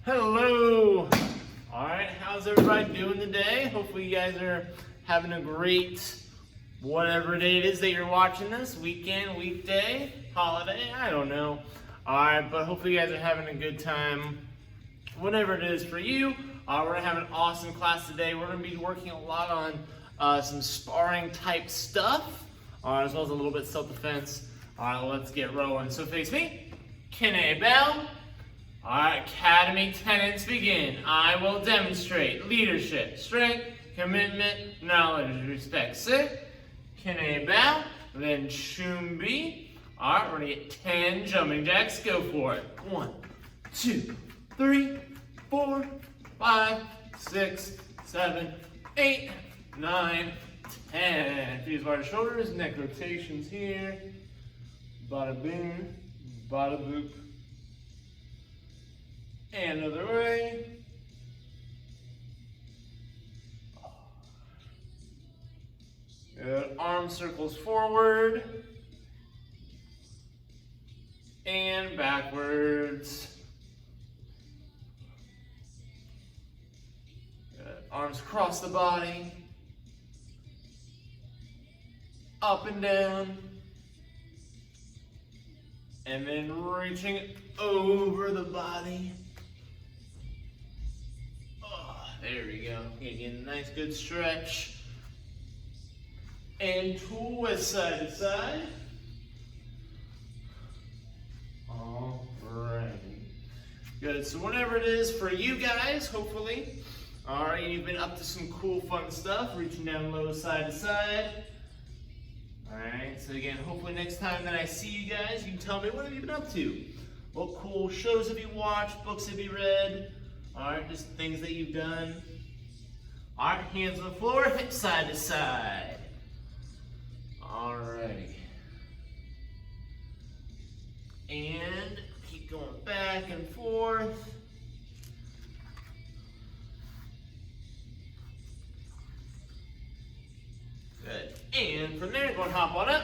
Hello! Alright, how's everybody doing today? Hopefully you guys are having a great whatever day it is that you're watching this. Weekend, weekday, holiday, I don't know. Alright, but hopefully you guys are having a good time. Whatever it is for you. We're going to have an awesome class today. We're going to be working a lot on some sparring type stuff, as well as a little bit self-defense. Alright, let's get rolling. So face me, Kine Bell. Alright, Academy tenets begin. I will demonstrate leadership, strength, commitment, knowledge, respect. Sit, Kine Bell, then Chumbi. Alright, we're going to get 10 jumping jacks. Go for it. 1, 2, 3, 4, 5, 6, 7, 8, 9, 10. Feet as wide as shoulders, neck rotations here. Bada boom, bada boop. And another way. Good. Arm circles forward. And backwards. Good. Arms across the body. Up and down. And then reaching over the body. Oh, there we go. Getting a nice good stretch. And twist side to side. Alrighty. Good. So whatever it is for you guys, hopefully. Alright, you've been up to some cool fun stuff. Reaching down low side to side. Alright, so again, hopefully next time that I see you guys, you can tell me what have you been up to. What cool shows have you watched, books have you read, alright, just things that you've done. Alright, hands on the floor, hip side to side. Alrighty. And keep going back and forth. Good. And from there, go and hop on up.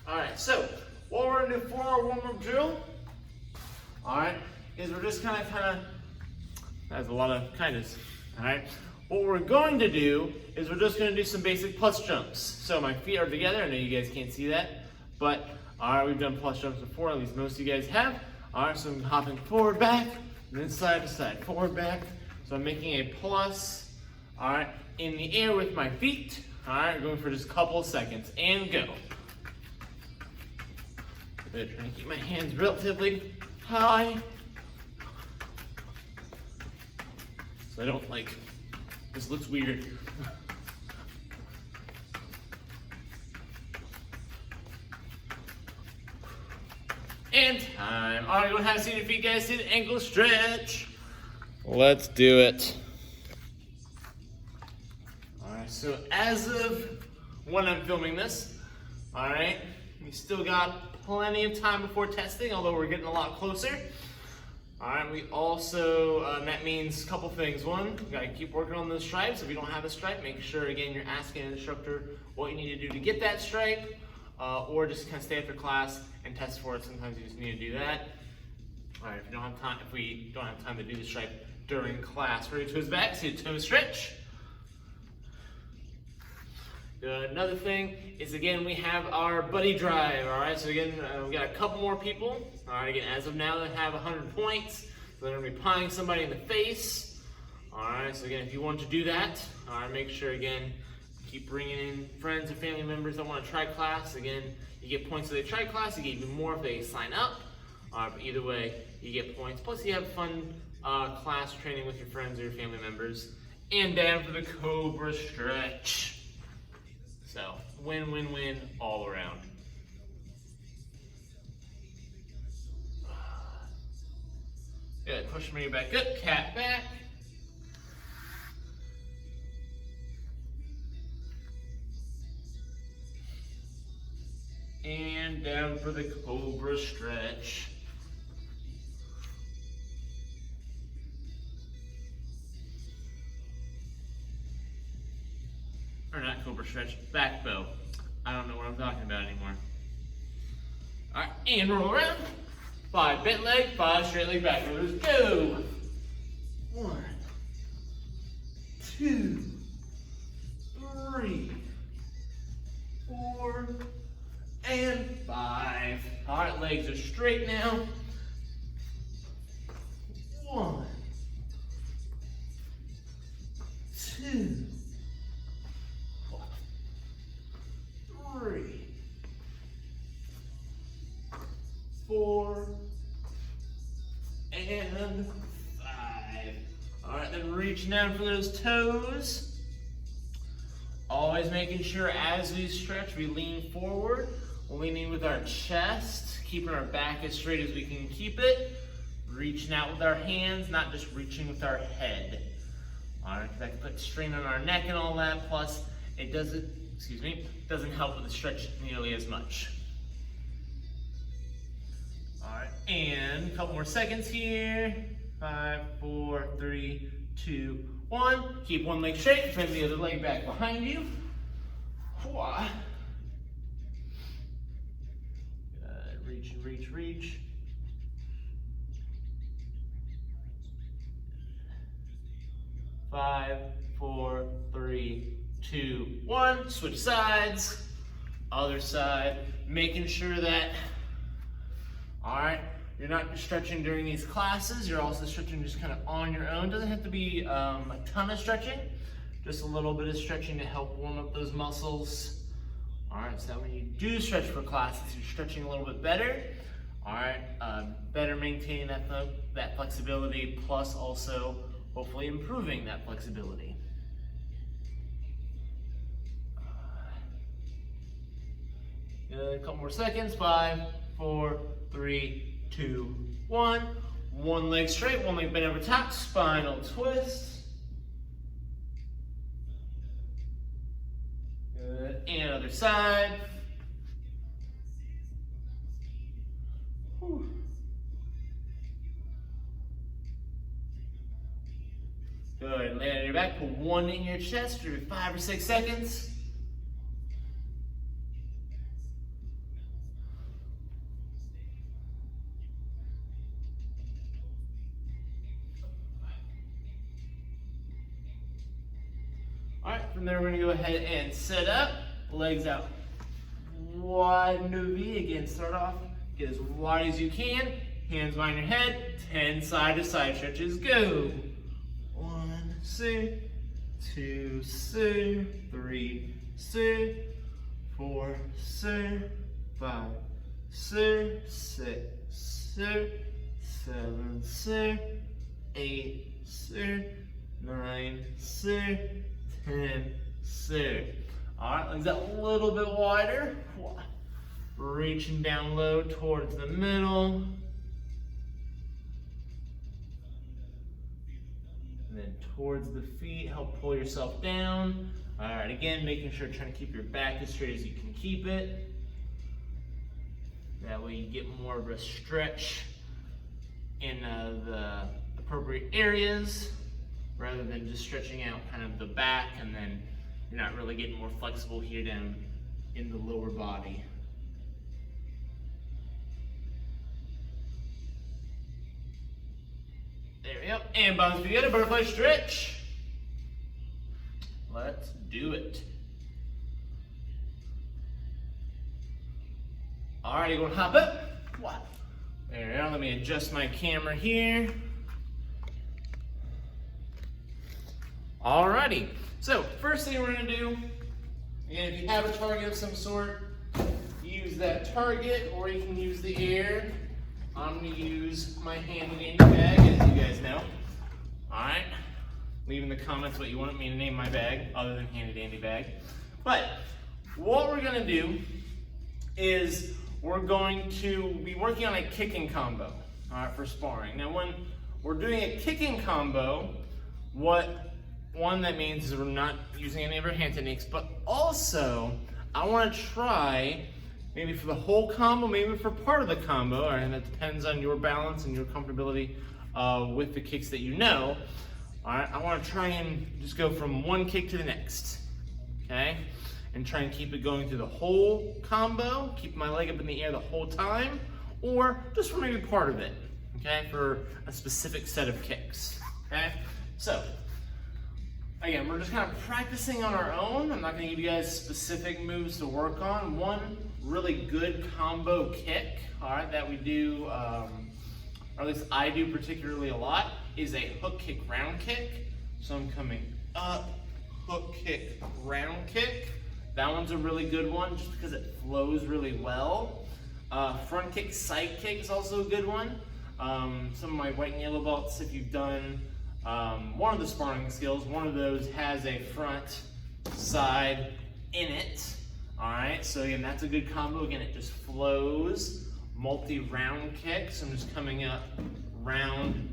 Alright, so what we're going to do for our warm-up drill, alright, is we're just kind of, that's a lot of kindness, alright. What we're going to do is we're just going to do some basic plus jumps. So my feet are together. I know you guys can't see that, but alright, we've done plus jumps before, at least most of you guys have. Alright, so I'm hopping forward, back, and then side to side, forward, back. So I'm making a plus, alright, in the air with my feet. Alright, going for just a couple of seconds, and go. Good, trying to keep my hands relatively high. So I don't this looks weird. And time. Alright, go ahead and see your feet, guys. See the ankle stretch. Let's do it. Alright, so as of when I'm filming this, alright, we still got plenty of time before testing, although we're getting a lot closer. Alright, we also, that means a couple things. One, you gotta keep working on those stripes. If you don't have a stripe, make sure, again, you're asking an instructor what you need to do to get that stripe, or just kind of stay after class and test for it. Sometimes you just need to do that. Alright, if we don't have time to do the stripe during class, ready to toes back, see the toe stretch. Another thing is, again, we have our buddy drive, alright? So again, we got a couple more people, alright, again, as of now, they have 100 points. So they're going to be pieing somebody in the face. Alright, so again, if you want to do that, alright, make sure, again, keep bringing in friends and family members that want to try class. Again, you get points if they try class, you get even more if they sign up. But either way, you get points. Plus, you have fun class training with your friends or your family members. And down for the Cobra stretch. So, win, win, win all around. Good, push me back up, cat back. And down for the Cobra stretch. Or not Cobra stretch, back bow. I don't know what I'm talking about anymore. All right, and roll around. 5 bent leg, 5 straight leg back. Let's go. 1, 2, 3, 4, and 5. All right, legs are straight now. 1, 2, 3, 4, and 5. All right, then reaching down for those toes. Always making sure as we stretch, we lean forward, leaning with our chest, keeping our back as straight as we can keep it, reaching out with our hands, not just reaching with our head. All right, because that can put strain on our neck and all that, plus it doesn't help with the stretch nearly as much. All right, and a couple more seconds here. 5, 4, 3, 2, 1. Keep one leg straight, bend the other leg back behind you. Good. Reach, reach, reach. Five, 4, 3, 2, 1. Switch sides. Other side. Making sure that, all right, you're not stretching during these classes. You're also stretching just kind of on your own. Doesn't have to be a ton of stretching. Just a little bit of stretching to help warm up those muscles. All right, so when you do stretch for classes, you're stretching a little bit better. All right, better maintaining that flexibility, plus also hopefully improving that flexibility. Good, a couple more seconds. 5, 4, 3, 2, 1. One leg straight, one leg bent over top, spinal twist. Good, and other side. Whew. Good, lay on your back, put one in your chest for 5 or 6 seconds. From there, we're going to go ahead and set up, legs out wide into a V. Again, start off, get as wide as you can, hands behind your head, 10 side to side stretches, go. 1, 2, 3, 4, 5, 6, 7, 8, 9, 10, all right, legs out a little bit wider. Reaching down low towards the middle. And then towards the feet, help pull yourself down. All right, again, making sure trying to keep your back as straight as you can keep it. That way you get more of a stretch in the appropriate areas, rather than just stretching out kind of the back and then you're not really getting more flexible here down in the lower body. There we go. And bounce together, butterfly stretch. Let's do it. All right, you're going to hop up. There we go. Let me adjust my camera here. Alrighty, so first thing we're going to do, again, if you have a target of some sort, use that target, or you can use the air. I'm going to use my handy dandy bag, as you guys know. Alright, leave in the comments what you want me to name my bag, other than handy dandy bag. But what we're going to do is we're going to be working on a kicking combo, alright, for sparring. Now when we're doing a kicking combo, that means is we're not using any of our hand techniques, but also I want to try, maybe for the whole combo, maybe for part of the combo, and that depends on your balance and your comfortability with the kicks that you know. All right, I want to try and just go from one kick to the next, okay? And try and keep it going through the whole combo, keep my leg up in the air the whole time, or just for maybe part of it, okay, for a specific set of kicks, okay? So, again, we're just kind of practicing on our own. I'm not gonna give you guys specific moves to work on. One really good combo kick, all right, that we do, or at least I do particularly a lot, is a hook kick, round kick. So I'm coming up, hook kick, round kick. That one's a really good one just because it flows really well. Front kick, side kick is also a good one. Some of my white and yellow belts, if you've done one of the sparring skills, one of those has a front side in it. All right, so again, that's a good combo. Again, it just flows. Multi-round kick, so I'm just coming up, round,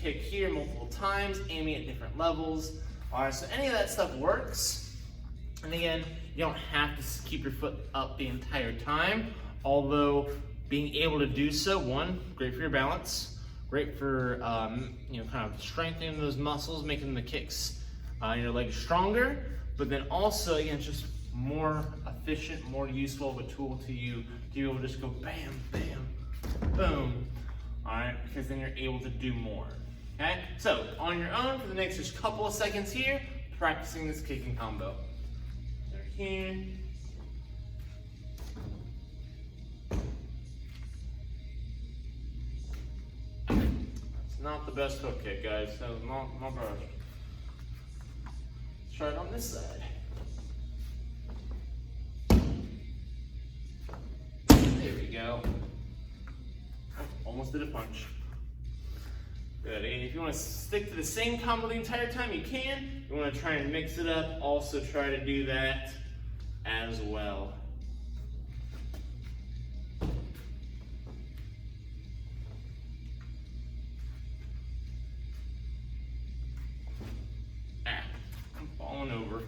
kick here multiple times, aiming at different levels. All right, so any of that stuff works. And again, you don't have to keep your foot up the entire time, although being able to do so, one, great for your balance, great for kind of strengthening those muscles, making the kicks your legs stronger, but then also, again, it's just more efficient, more useful of a tool to you to be able to just go bam, bam, boom, all right, because then you're able to do more, okay? So, on your own, for the next just couple of seconds here, practicing this kicking combo. So here. It's not the best hook kick, guys. That was not best. Let's try it on this side. There we go. Oh, almost did a punch. Good. And if you want to stick to the same combo the entire time, you can. If you want to try and mix it up, also try to do that as well. I'm falling over.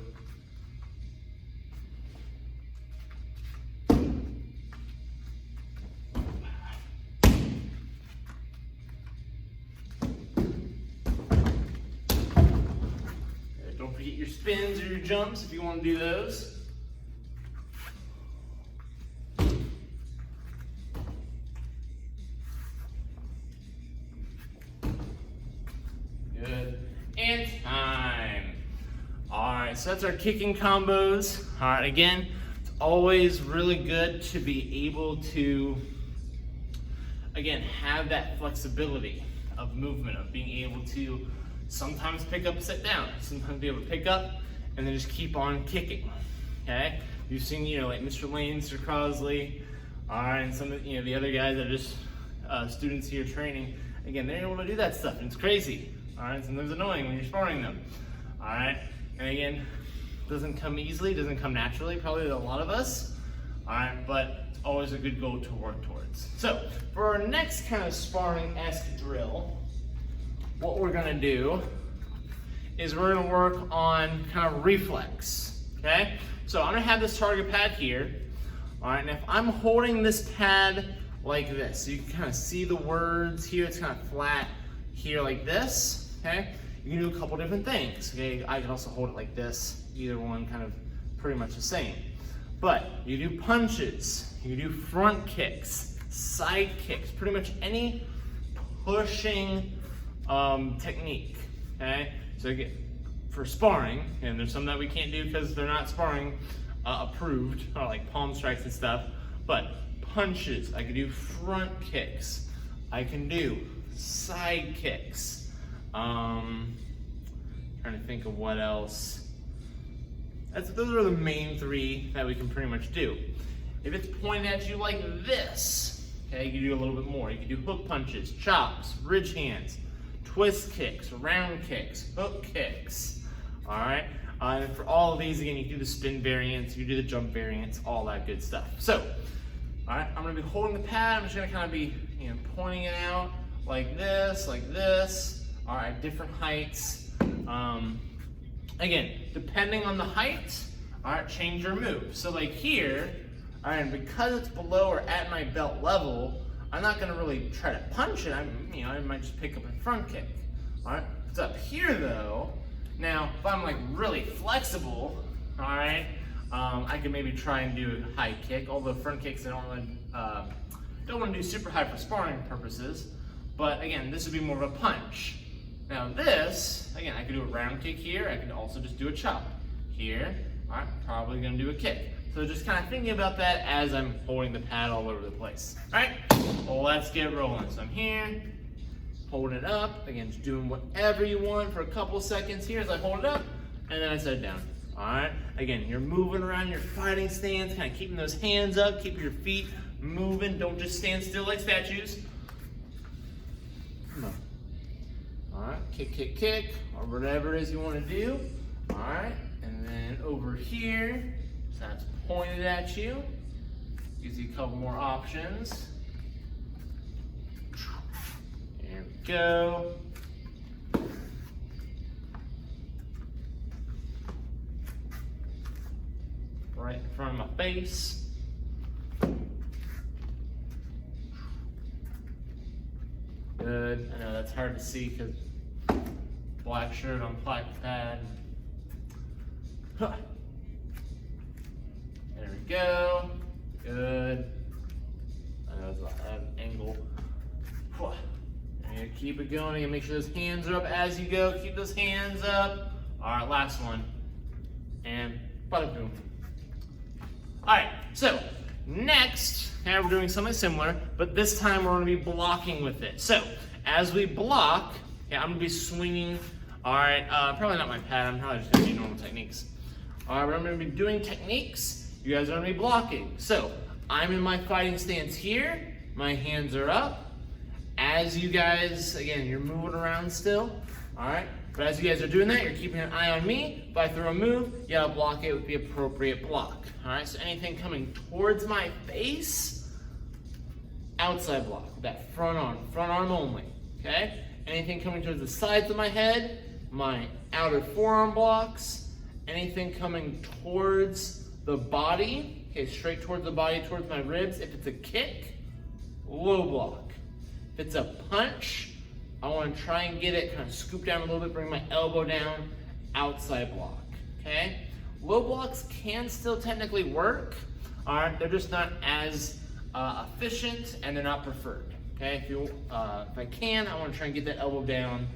Don't forget your spins or your jumps if you want to do those. Good. And time. All right, so that's our kicking combos. All right, again, it's always really good to be able to, again, have that flexibility of movement, of being able to sometimes pick up, sit down, sometimes be able to pick up, and then just keep on kicking, okay? You've seen, like Mr. Lane, Mr. Crosley, all right, and some of, the other guys that are just students here training. Again, they're able to do that stuff, and it's crazy, all right? Sometimes annoying when you're sparring them, all right? And again, doesn't come easily, doesn't come naturally, probably to a lot of us, all right? But it's always a good goal to work towards. So, for our next kind of sparring-esque drill, what we're gonna do is we're gonna work on kind of reflex, okay? So I'm gonna have this target pad here, all right, and if I'm holding this pad like this, so you can kind of see the words here, it's kind of flat here like this, okay? You can do a couple different things, okay? I can also hold it like this, either one kind of pretty much the same. But you do punches, you do front kicks, side kicks, pretty much any pushing technique, okay? So again, for sparring, and there's some that we can't do because they're not sparring approved, or like palm strikes and stuff, but punches, I can do front kicks, I can do side kicks, trying to think of what else. Those are the main three that we can pretty much do. If it's pointed at you like this, okay, you can do a little bit more. You can do hook punches, chops, ridge hands, twist kicks, round kicks, hook kicks, all right? And for all of these, again, you do the spin variants, you do the jump variants, all that good stuff. So, all right, I'm gonna be holding the pad. I'm just gonna kind of be, pointing it out like this, all right, different heights. Again, depending on the height, all right, change your move. So like here, all right, and because it's below or at my belt level, I'm not gonna really try to punch it. I might just pick up a front kick. All right, it's up here though. Now, if I'm like really flexible, all right, I can maybe try and do a high kick. Although front kicks, I don't want to do super high for sparring purposes. But again, this would be more of a punch. Now this, again, I could do a round kick here. I could also just do a chop here. All right, probably gonna do a kick. So just kind of thinking about that as I'm holding the pad all over the place. All right, well, let's get rolling. So I'm here, holding it up. Again, just doing whatever you want for a couple seconds here as I hold it up, and then I set it down. All right, again, you're moving around your fighting stance, kind of keeping those hands up, keep your feet moving. Don't just stand still like statues. Come on. All right, kick, kick, kick, or whatever it is you want to do. All right, and then over here, so that's pointed at you. Gives you a couple more options. There we go. Right in front of my face. Good. I know that's hard to see because black shirt on black pad. Huh. There we go. Good. I know it's at an angle. And keep it going and make sure those hands are up as you go. Keep those hands up. All right, last one. And bada boom. All right, so next, now we're doing something similar, but this time we're gonna be blocking with it. So as we block, I'm gonna be swinging, all right, probably not my pad, I'm probably just gonna do normal techniques. All right, I'm gonna be doing techniques, you guys are gonna be blocking. So I'm in my fighting stance here, my hands are up. As you guys, again, you're moving around still, all right? But as you guys are doing that, you're keeping an eye on me. If I throw a move, you gotta block it with the appropriate block. All right, so anything coming towards my face, outside block, that front arm only, okay? Anything coming towards the sides of my head, my outer forearm blocks. Anything coming towards the body, okay, straight towards the body, towards my ribs. If it's a kick, low block. If it's a punch, I want to try and get it kind of scoop down a little bit, bring my elbow down, outside block, okay? Low blocks can still technically work, all right? They're just not as efficient and they're not preferred, okay? If I can, I want to try and get that elbow down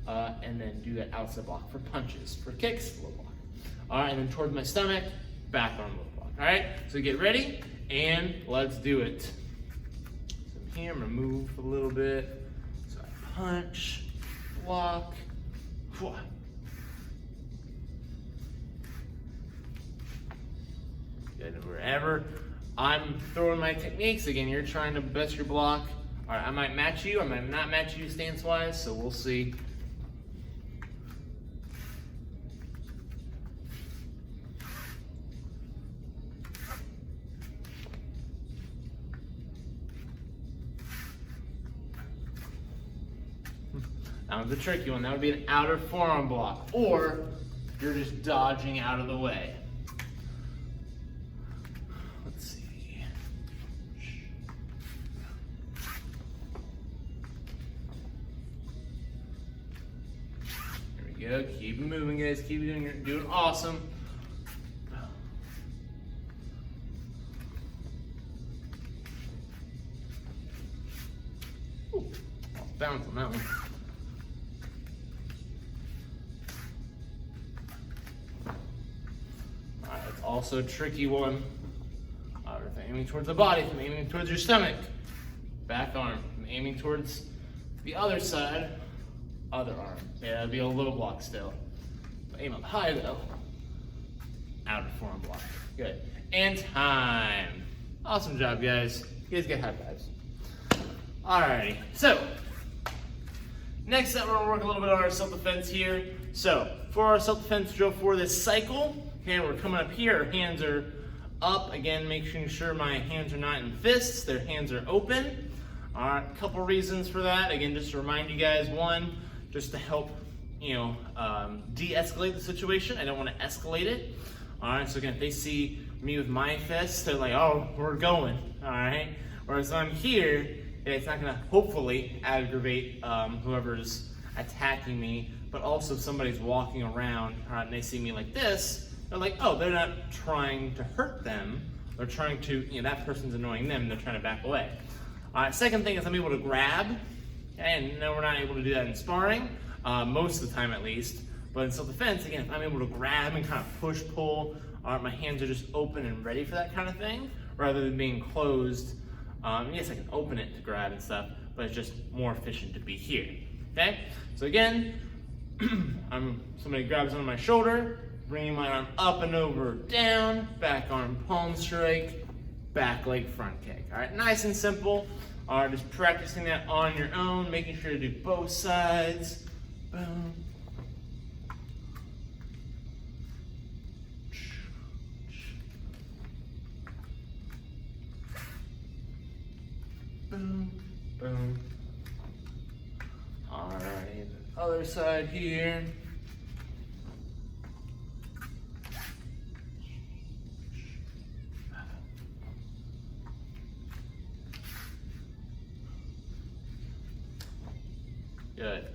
and then do that outside block for punches. For kicks, low block. All right, and then towards my stomach, back arm low block, all right? So get ready and let's do it. So I'm here, I'm gonna move a little bit. Punch, block, good. Wherever I'm throwing my techniques, again, you're trying to best your block. All right, I might match you, I might not match you stance-wise, so we'll see. That was the tricky one. That would be an outer forearm block, or you're just dodging out of the way. Let's see. There we go. Keep moving, guys. Keep doing. You're doing awesome. Ooh, bounce on that one. Also a tricky one. If I'm aiming towards the body, if I'm aiming towards your stomach, back arm. If I'm aiming towards the other side, other arm. Yeah, that'd be a low block still. If I aim up high though, outer forearm block. Good. And time. Awesome job, guys. You guys get high fives. Alrighty, so next up we're gonna work a little bit on our self-defense here. So for our self-defense drill for this cycle, okay, we're coming up here, our hands are up. Again, making sure my hands are not in fists, their hands are open. All right, a couple reasons for that. Again, just to remind you guys, one, just to help, de-escalate the situation. I don't want to escalate it. All right, so again, if they see me with my fists, they're like, oh, we're going, all right? Whereas I'm here, it's not gonna hopefully aggravate whoever's attacking me, but also if somebody's walking around, all right, and they see me like this, they're like, oh, they're not trying to hurt them. They're trying to, that person's annoying them, they're trying to back away. Second thing is I'm able to grab, and no, we're not able to do that in sparring. most of the time at least. But in self-defense, again, if I'm able to grab and kind of push, pull, my hands are just open and ready for that kind of thing, rather than being closed. Yes, I can open it to grab and stuff, but it's just more efficient to be here, okay? So again, somebody grabs onto my shoulder, bringing my arm up and over, down, back arm palm strike, back leg front kick. All right, nice and simple. All right, just practicing that on your own, making sure to do both sides. Boom. Boom, boom. All right, other side here. Good.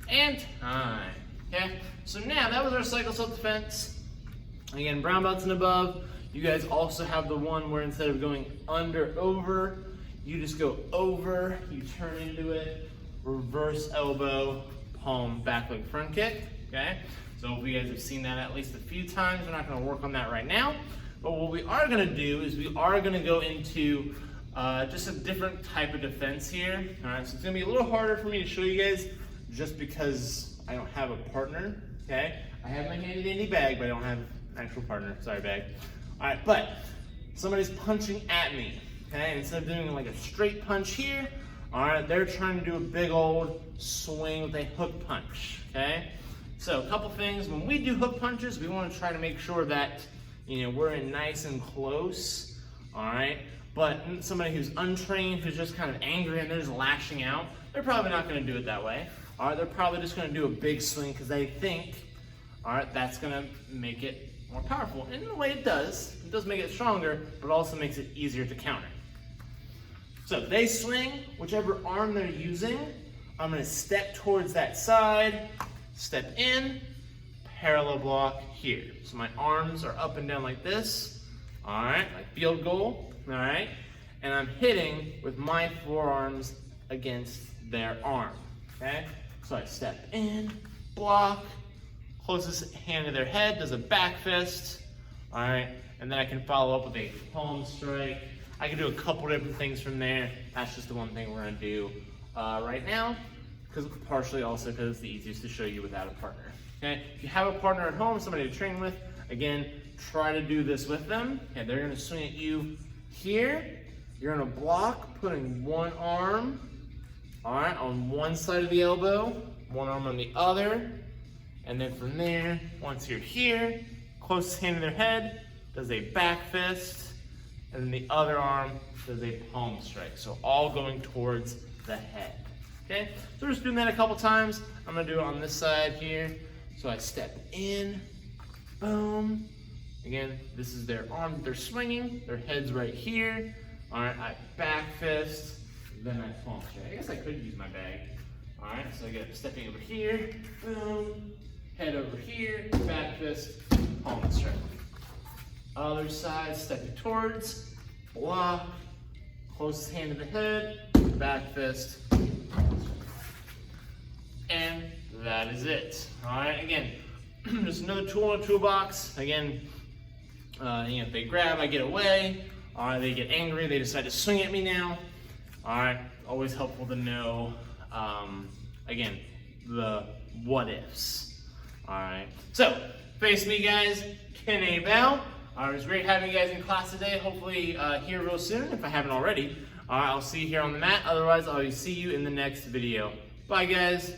And time. Okay, so now that was our cycle self-defense. Again, brown belts and above. You guys also have the one where instead of going under, over, you just go over, you turn into it, reverse elbow, palm, back leg front kick, okay? So if you guys have seen that at least a few times, we're not gonna work on that right now. But what we are gonna do is we are gonna go into just a different type of defense here. All right, so it's gonna be a little harder for me to show you guys just because I don't have a partner, okay? I have my handy dandy bag, but I don't have an actual partner, sorry bag. All right, but somebody's punching at me. Okay, instead of doing like a straight punch here, all right, they're trying to do a big old swing with a hook punch, okay? So a couple things, when we do hook punches, we wanna try to make sure that, we're in nice and close, all right? But somebody who's untrained, who's just kind of angry and they're just lashing out, they're probably not gonna do it that way. All right, they're probably just gonna do a big swing because they think, all right, that's gonna make it more powerful. And in a way it does make it stronger, but also makes it easier to counter. So they swing, whichever arm they're using, I'm gonna step towards that side, step in, parallel block here. So my arms are up and down like this, all right, like field goal, all right? And I'm hitting with my forearms against their arm, okay? So I step in, block, closest hand to their head, does a back fist, all right? And then I can follow up with a palm strike. I can do a couple different things from there. That's just the one thing we're gonna do right now, partially also because it's the easiest to show you without a partner. Okay, if you have a partner at home, somebody to train with, again, try to do this with them. And they're gonna swing at you here. You're gonna block, putting one arm, all right, on one side of the elbow, one arm on the other, and then from there, once you're here, closest hand to their head, does a back fist, and then the other arm does a palm strike. So all going towards the head, okay? So we're just doing that a couple times. I'm gonna do it on this side here. So I step in, boom. Again, this is their arm that they're swinging, their head's right here. All right, I back fist, then I palm strike. I guess I could use my bag. All right, so I get stepping over here, boom, head over here, back fist, palm strike. Other side, stepping towards, block, closest hand to the head, back fist, and that is it. All right, again, just another tool in a toolbox. Again, if they grab, I get away. All right, they get angry, they decide to swing at me now. All right, always helpful to know, again, the what ifs. All right, so face me, guys. Ken A. Bell. It was great having you guys in class today. Hopefully here real soon, if I haven't already. I'll see you here on the mat. Otherwise, I'll see you in the next video. Bye, guys.